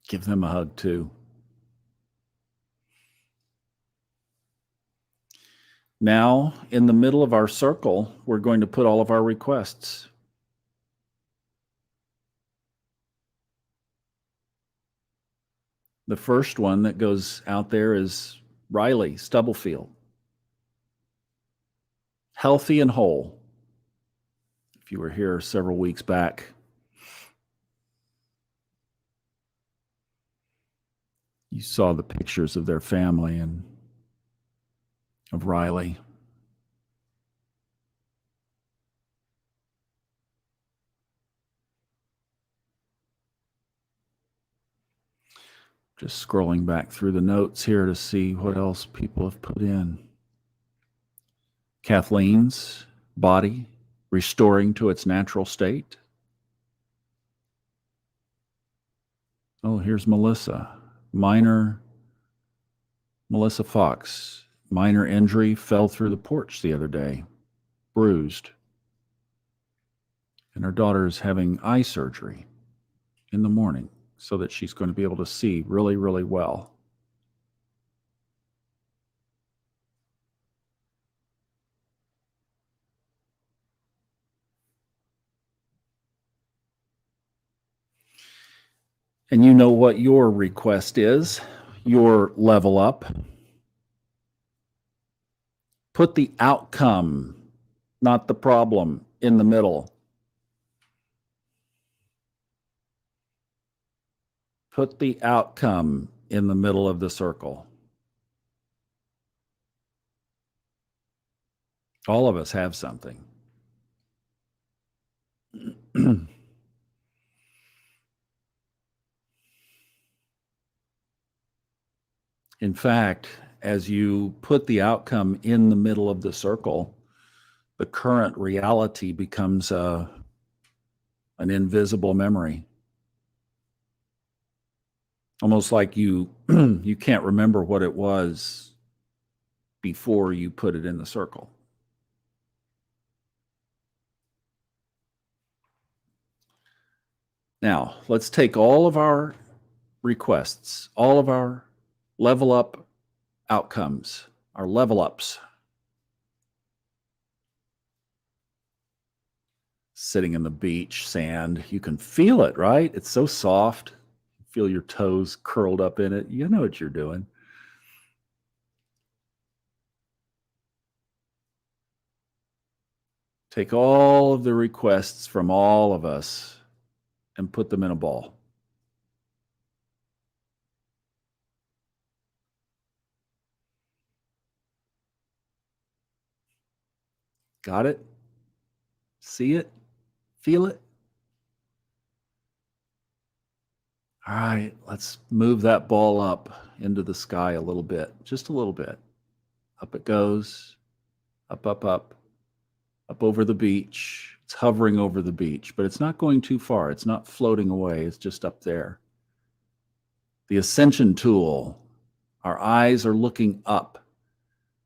give them a hug too. Now, in the middle of our circle, we're going to put all of our requests. The first one that goes out there is Riley Stubblefield. Healthy and whole. If you were here several weeks back, you saw the pictures of their family and of Riley. Just scrolling back through the notes here to see what else people have put in. Kathleen's body restoring to its natural state. Oh, here's Melissa. Melissa Fox. Minor injury, fell through the porch the other day. Bruised. And her daughter is having eye surgery in the morning so that she's going to be able to see really, really well. And you know what your request is, your level up. Put the outcome, not the problem, in the middle. Put the outcome in the middle of the circle. All of us have something. In fact, as you put the outcome in the middle of the circle, the current reality becomes an invisible memory. Almost like you can't remember what it was before you put it in the circle. Now, let's take all of our requests, all of our level up outcomes, our level ups. Sitting in the beach, sand, you can feel it, right? It's so soft. Feel your toes curled up in it. You know what you're doing. Take all of the requests from all of us and put them in a ball. Got it? See it? Feel it? All right, let's move that ball up into the sky a little bit, just a little bit. Up it goes, up, up, up over the beach. It's hovering over the beach, but it's not going too far. It's not floating away. It's just up there. The ascension tool, our eyes are looking up.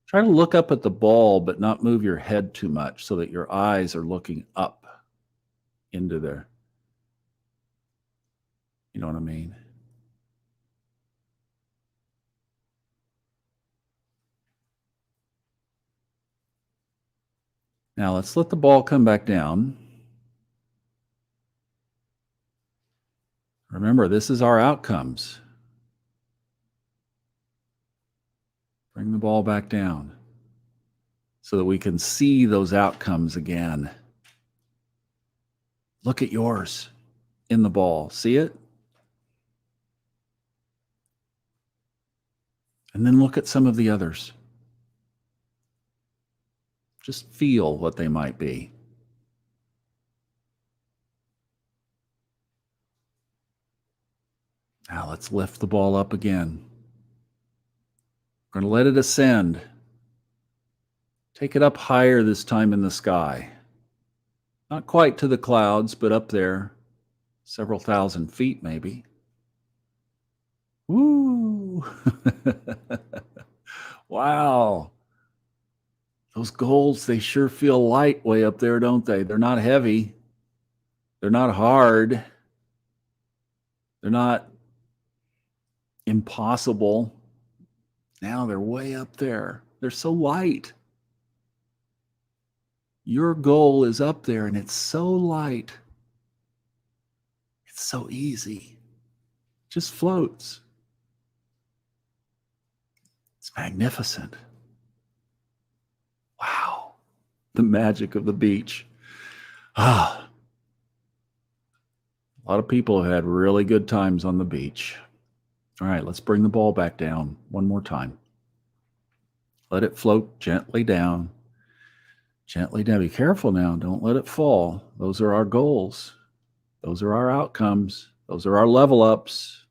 Try to look up at the ball, but not move your head too much so that your eyes are looking up. into there. You know what I mean? Now let's let the ball come back down. Remember, this is our outcomes. Bring the ball back down so that we can see those outcomes again. Look at yours in the ball. See it? And then look at some of the others. Just feel what they might be. Now let's lift the ball up again. We're going to let it ascend. Take it up higher this time in the sky. Not quite to the clouds, but up there, several thousand feet maybe. Woo! Wow. Those goals, they sure feel light way up there, don't they? They're not heavy. They're not hard. They're not impossible. Now they're way up there. They're so light. Your goal is up there and it's so light. It's so easy. It just floats. It's magnificent. Wow. The magic of the beach. A lot of people have had really good times on the beach. All right, let's bring the ball back down one more time. Let it float gently down. Gently down. Be careful now. Don't let it fall. Those are our goals. Those are our outcomes. Those are our level ups.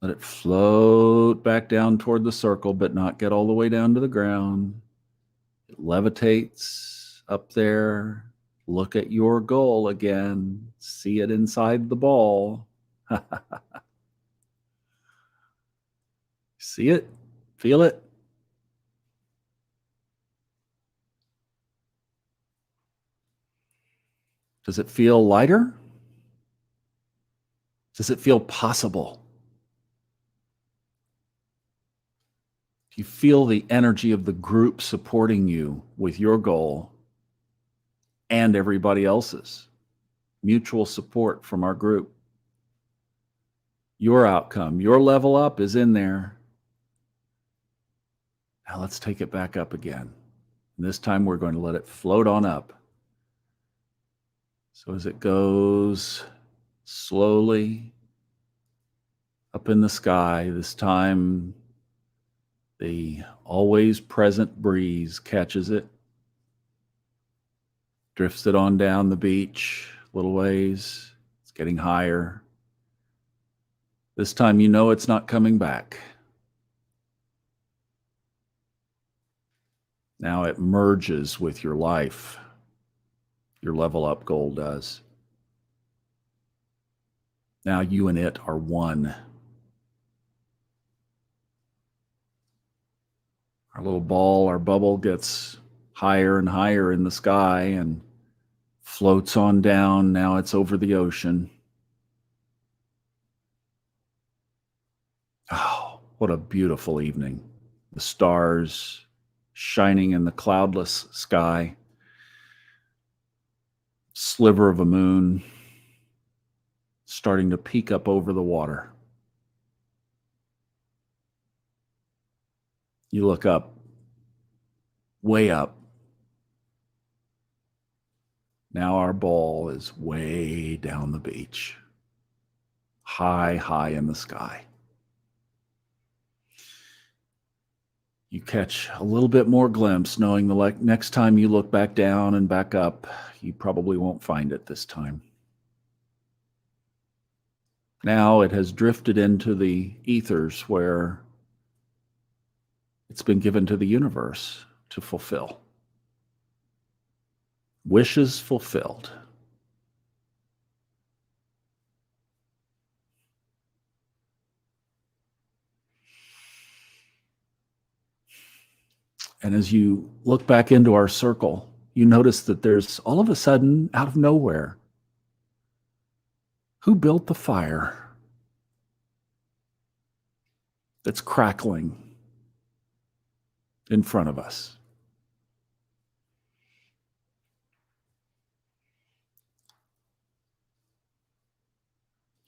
Let it float back down toward the circle, but not get all the way down to the ground. It levitates up there. Look at your goal again. See it inside the ball. See it? Feel it? Does it feel lighter? Does it feel possible? Do you feel the energy of the group supporting you with your goal and everybody else's? Mutual support from our group. Your outcome, your level up is in there. Now let's take it back up again. And this time we're going to let it float on up. So as it goes slowly up in the sky, this time the always present breeze catches it, drifts it on down the beach a little ways. It's getting higher. This time you know it's not coming back. Now it merges with your life. Your level up goal does. Now you and it are one. Our little ball, our bubble gets higher and higher in the sky and floats on down. Now it's over the ocean. Oh, what a beautiful evening. The stars shining in the cloudless sky. Sliver of a moon starting to peek up over the water. You look up, way up. Now our ball is way down the beach, high, high in the sky. You catch a little bit more glimpse, knowing the next time you look back down and back up, you probably won't find it this time. Now it has drifted into the ethers where it's been given to the universe to fulfill. Wishes fulfilled. And as you look back into our circle, you notice that there's all of a sudden, out of nowhere, who built the fire that's crackling in front of us?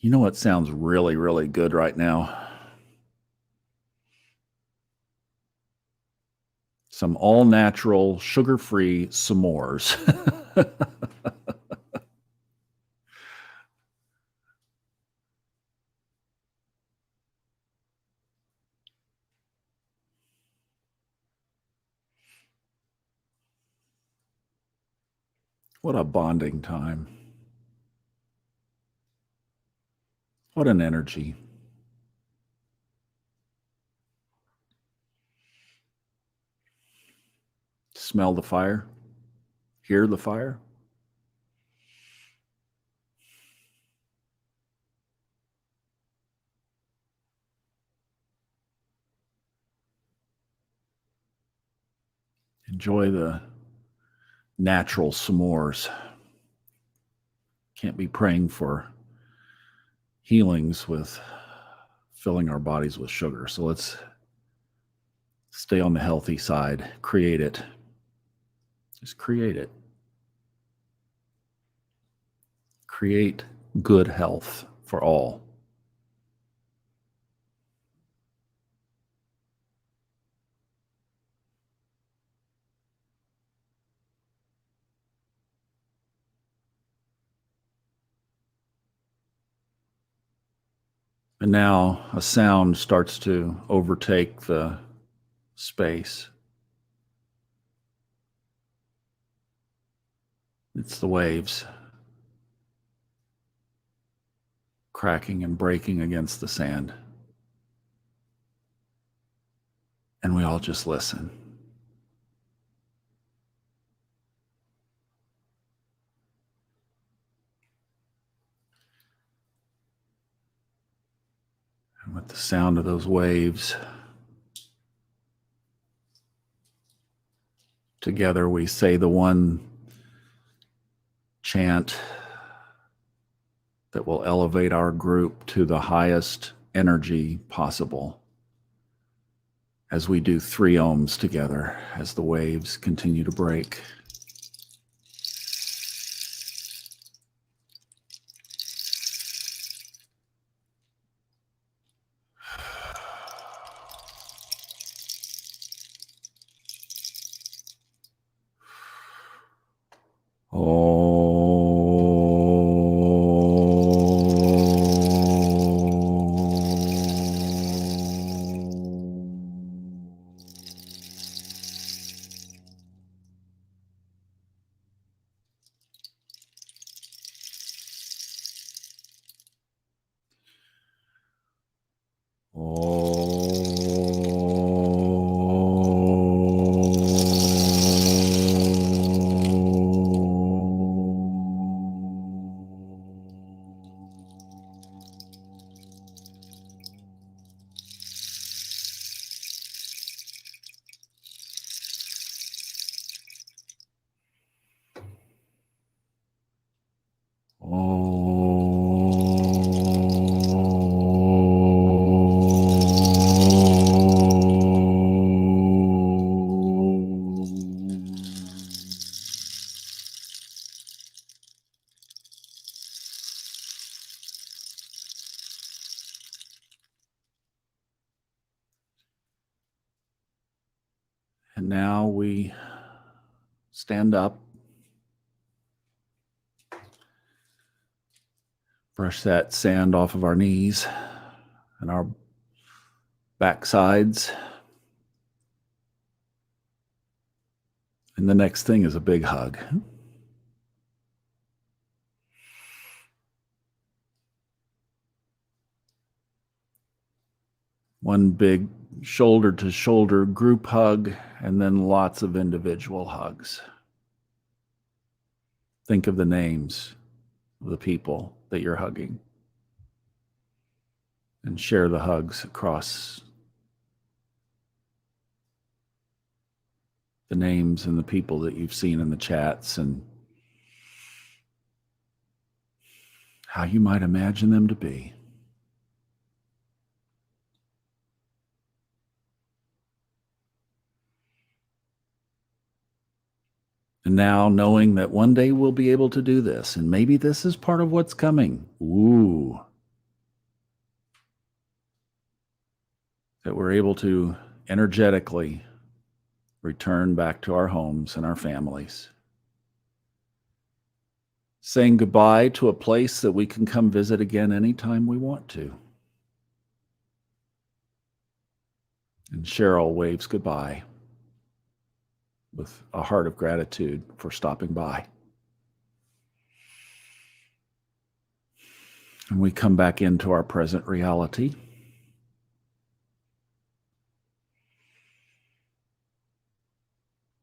You know what sounds really, really good right now? Some all-natural, sugar-free s'mores. What a bonding time. What an energy. Smell the fire? Hear the fire? Enjoy the natural s'mores. Can't be praying for healings with filling our bodies with sugar. So let's stay on the healthy side. Create it. Just create it. Create good health for all. And now a sound starts to overtake the space. It's the waves cracking and breaking against the sand. And we all just listen. And with the sound of those waves, together we say the one chant that will elevate our group to the highest energy possible as we do 3 ohms together as the waves continue to break. And now we stand up, brush that sand off of our knees and our backsides. And the next thing is a big hug. One big shoulder to shoulder group hug, and then lots of individual hugs. Think of the names of the people that you're hugging and share the hugs across the names and the people that you've seen in the chats and how you might imagine them to be. And now knowing that one day we'll be able to do this, and maybe this is part of what's coming. Ooh. That we're able to energetically return back to our homes and our families. Saying goodbye to a place that we can come visit again anytime we want to. And Cheryl waves goodbye with a heart of gratitude for stopping by. And we come back into our present reality.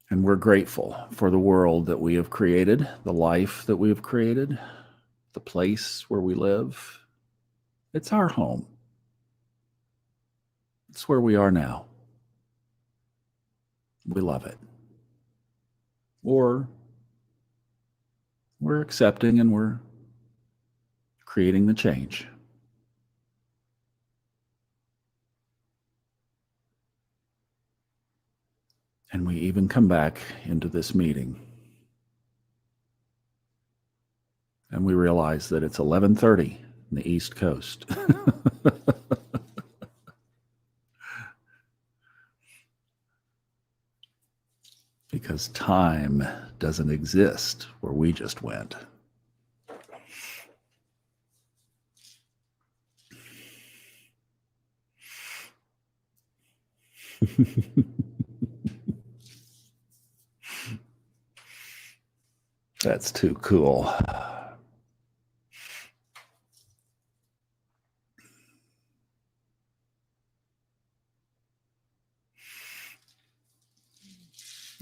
And we're grateful for the world that we have created, the life that we have created, the place where we live. It's our home. It's where we are now. We love it. Or we're accepting and we're creating the change. And we even come back into this meeting. And we realize that it's 11:30 in the East Coast. Because time doesn't exist where we just went. That's too cool.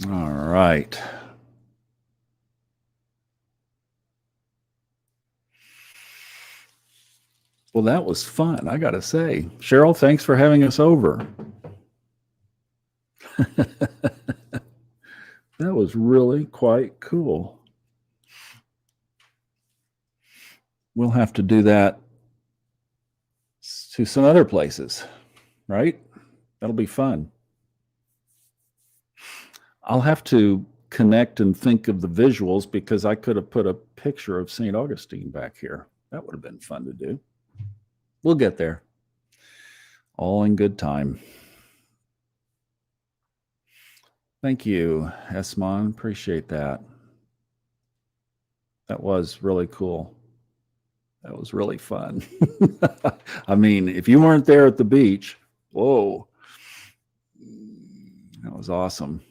All right. Well, that was fun, I got to say. Cheryl, thanks for having us over. That was really quite cool. We'll have to do that to some other places, right? That'll be fun. I'll have to connect and think of the visuals because I could have put a picture of St. Augustine back here. That would have been fun to do. We'll get there. All in good time. Thank you, Esmon. Appreciate that. That was really cool. That was really fun. I mean, if you weren't there at the beach, whoa, that was awesome.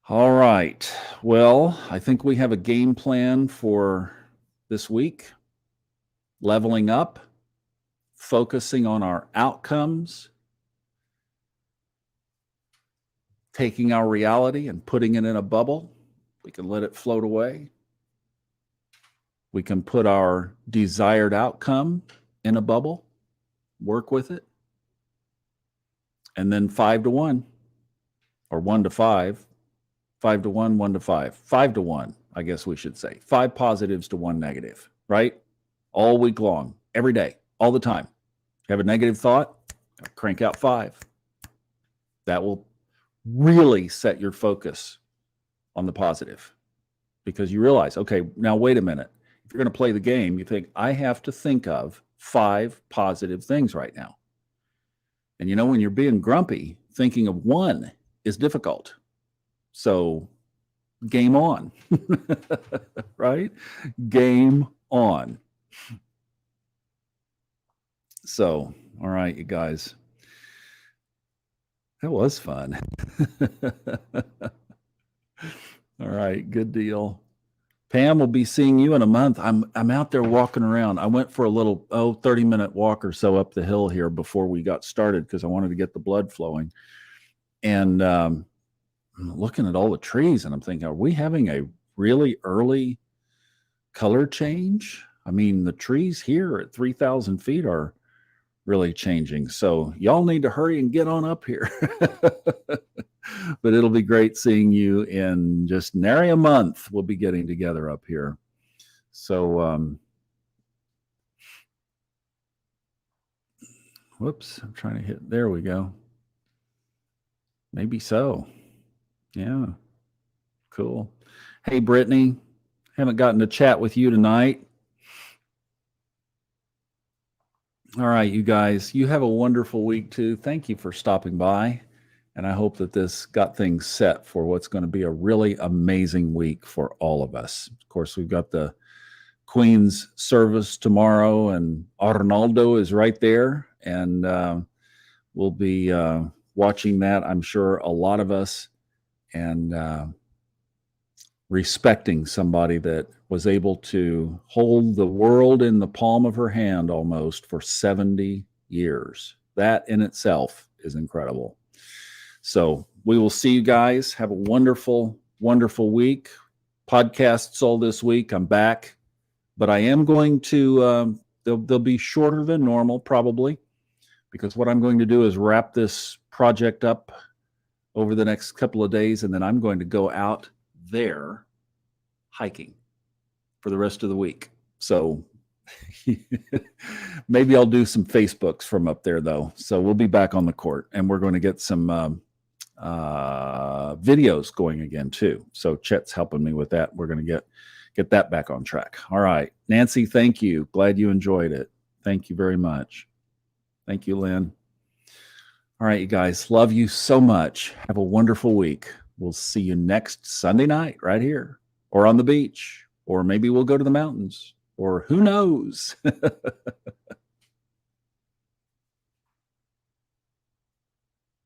All right. Well, I think we have a game plan for this week. Leveling up, focusing on our outcomes, taking our reality and putting it in a bubble. We can let it float away. We can put our desired outcome in a bubble, work with it. And then 5 to 1 or 1 to 5, 5 to 1, 1 to 5, 5 to 1, I guess we should say. 5 positives to 1 negative, right? All week long, every day, all the time. You have a negative thought, crank out 5. That will really set your focus on the positive because you realize, okay, now wait a minute. If you're going to play the game, you think, I have to think of 5 positive things right now. And you know, when you're being grumpy, thinking of 1 is difficult. So game on, right? Game on. So, all right, you guys. That was fun. All right, good deal. Pam will be seeing you in a month. I'm out there walking around. I went for a little 30-minute walk or so up the hill here before we got started because I wanted to get the blood flowing. And I'm looking at all the trees and I'm thinking, are we having a really early color change? I mean, the trees here at 3,000 feet are really changing. So y'all need to hurry and get on up here. But it'll be great seeing you in just nary a month. We'll be getting together up here. So, whoops, I'm trying to hit, there we go. Maybe so. Yeah. Cool. Hey, Brittany, haven't gotten to chat with you tonight. All right, you guys, you have a wonderful week too. Thank you for stopping by. And I hope that this got things set for what's going to be a really amazing week for all of us. Of course, we've got the Queen's service tomorrow, and Arnaldo is right there. And we'll be watching that, I'm sure, a lot of us, and respecting somebody that was able to hold the world in the palm of her hand almost for 70 years. That in itself is incredible. So we will see you guys. Have a wonderful, wonderful week. Podcasts all this week. I'm back, but I am going to, they'll be shorter than normal probably, because what I'm going to do is wrap this project up over the next couple of days, and then I'm going to go out there hiking for the rest of the week. So maybe I'll do some Facebooks from up there though. So we'll be back on the court, and we're going to get some videos going again too. So Chet's helping me with that. We're going to get that back on track. All right, Nancy, thank you. Glad you enjoyed it. Thank you very much. Thank you, Lynn. All right, you guys, love you so much. Have a wonderful week. We'll see you next Sunday night right here, or on the beach, or maybe we'll go to the mountains, or who knows.